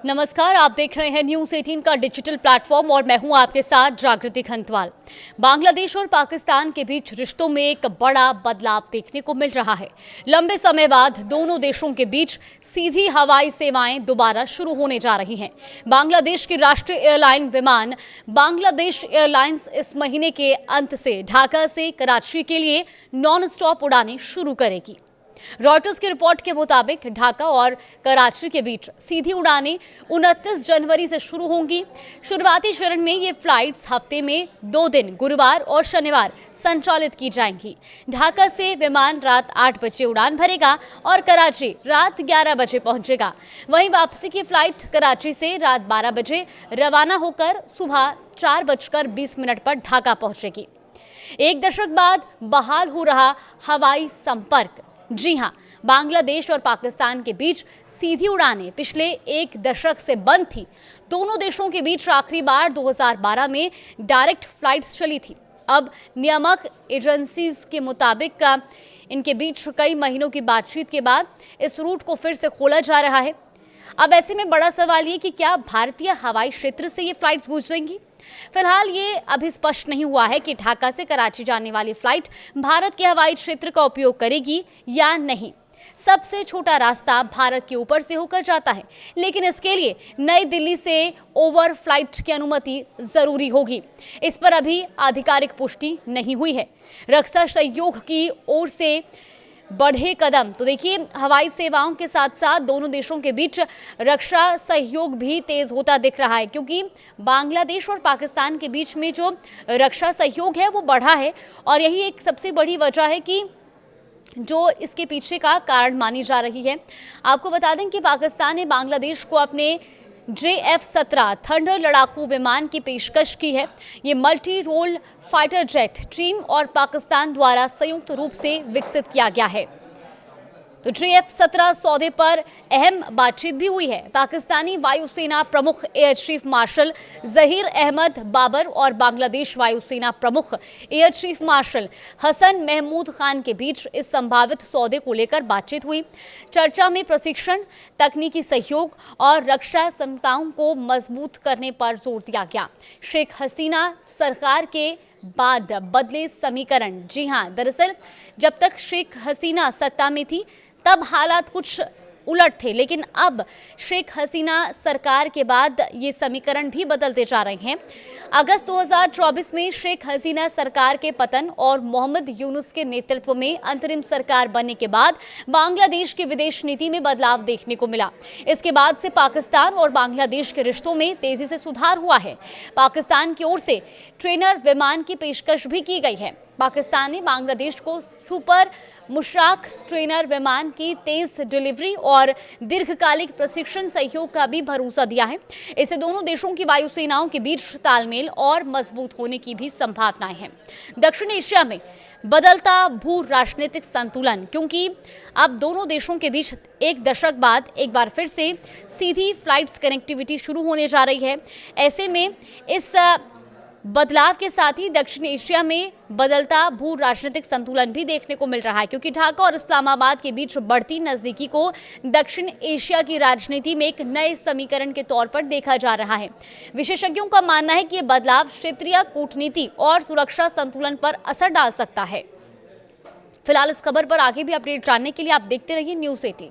नमस्कार, आप देख रहे हैं न्यूज़ 18 का डिजिटल प्लेटफॉर्म और मैं हूं आपके साथ जागृति खंतवाल। बांग्लादेश और पाकिस्तान के बीच रिश्तों में एक बड़ा बदलाव देखने को मिल रहा है। लंबे समय बाद दोनों देशों के बीच सीधी हवाई सेवाएं दोबारा शुरू होने जा रही हैं। बांग्लादेश की राष्ट्रीय एयरलाइन विमान बांग्लादेश एयरलाइंस इस महीने के अंत से ढाका से कराची के लिए नॉन स्टॉप उड़ानें शुरू करेगी। रॉयटर्स की रिपोर्ट के मुताबिक ढाका और कराची के बीच सीधी उड़ानें 29 जनवरी से शुरू होंगी। शुरुआती चरण में ये फ्लाइट्स हफ्ते में 2 दिन गुरुवार और शनिवार संचालित की जाएंगी। ढाका से विमान रात 8 बजे उड़ान भरेगा और कराची रात 11 बजे पहुंचेगा। वहीं वापसी की फ्लाइट कराची से रात 12 बजे रवाना होकर सुबह 4:20 पर ढाका पहुंचेगी। एक दशक बाद बहाल हो रहा हवाई संपर्क। जी हां, बांग्लादेश और पाकिस्तान के बीच सीधी उड़ानें पिछले एक दशक से बंद थी। दोनों देशों के बीच आखिरी बार 2012 में डायरेक्ट फ्लाइट्स चली थी। अब नियामक एजेंसीज के मुताबिक इनके बीच कई महीनों की बातचीत के बाद इस रूट को फिर से खोला जा रहा है। अब ऐसे में बड़ा सवाल ये कि क्या भारतीय हवाई क्षेत्र से ये फ्लाइट्स गुजरेंगी? फिलहाल ये अभी स्पष्ट नहीं हुआ है कि ढाका से कराची जाने वाली फ्लाइट भारत के हवाई क्षेत्र का उपयोग करेगी या नहीं। सबसे छोटा रास्ता भारत के ऊपर से होकर जाता है, लेकिन इसके लिए नई दिल्ली से ओवर फ्लाइट की अनुमति जरूरी होगी। इस पर अभी आधिकारिक पुष्टि नहीं हुई है। रक्षा सहयोग की ओर से बढ़े कदम तो देखिए, हवाई सेवाओं के साथ साथ दोनों देशों के बीच रक्षा सहयोग भी तेज होता दिख रहा है, क्योंकि बांग्लादेश और पाकिस्तान के बीच में जो रक्षा सहयोग है वो बढ़ा है और यही एक सबसे बड़ी वजह है कि जो इसके पीछे का कारण मानी जा रही है। आपको बता दें कि पाकिस्तान ने बांग्लादेश को अपने JF-17 थंडर लड़ाकू विमान की पेशकश की है। ये मल्टी रोल फाइटर जेट चीन और पाकिस्तान द्वारा संयुक्त रूप से विकसित किया गया है। तो JF-17 सौदे पर अहम बातचीत भी हुई है। पाकिस्तानी वायुसेना प्रमुख air chief marshal Zaheer Ahmed Babar और बांग्लादेश वायुसेना प्रमुख air chief marshal Hasan Mahmood Khan के बीच इस संभावित सौदे को लेकर बातचीत हुई। चर्चा में प्रशिक्षण, तकनीकी सहयोग और रक्षा क्षमताओं को मजबूत करने पर जोर दिया गया। शेख हसीना सरकार के बाद बदले समीकरण। जी हां, दरअसल जब तक शेख हसीना सत्ता में थी तब हालात कुछ उलट थे, लेकिन अब शेख हसीना सरकार के बाद ये समीकरण भी बदलते जा रहे हैं। अगस्त 2024 में शेख हसीना सरकार के पतन और मोहम्मद यूनुस के नेतृत्व में अंतरिम सरकार बनने के बाद बांग्लादेश की विदेश नीति में बदलाव देखने को मिला। इसके बाद से पाकिस्तान और बांग्लादेश के रिश्तों में तेजी से सुधार हुआ है। पाकिस्तान की ओर से ट्रेनर विमान की पेशकश भी की गई है। पाकिस्तान ने बांग्लादेश को सुपर मुशराक ट्रेनर विमान की तेज डिलीवरी और दीर्घकालिक प्रशिक्षण सहयोग का भी भरोसा दिया है। इससे दोनों देशों की वायुसेनाओं के बीच तालमेल और मजबूत होने की भी संभावनाएं हैं। दक्षिण एशिया में बदलता भू राजनीतिक संतुलन, क्योंकि अब दोनों देशों के बीच एक दशक बाद एक बार फिर से सीधी फ्लाइट्स कनेक्टिविटी शुरू होने जा रही है। ऐसे में इस बदलाव के साथ ही दक्षिण एशिया में बदलता भू राजनीतिक संतुलन भी देखने को मिल रहा है, क्योंकि ढाका और इस्लामाबाद के बीच बढ़ती नजदीकी को दक्षिण एशिया की राजनीति में एक नए समीकरण के तौर पर देखा जा रहा है। विशेषज्ञों का मानना है कि ये बदलाव क्षेत्रीय कूटनीति और सुरक्षा संतुलन पर असर डाल सकता है। फिलहाल इस खबर पर आगे भी अपडेट जानने के लिए आप देखते रहिए न्यूज़ 18।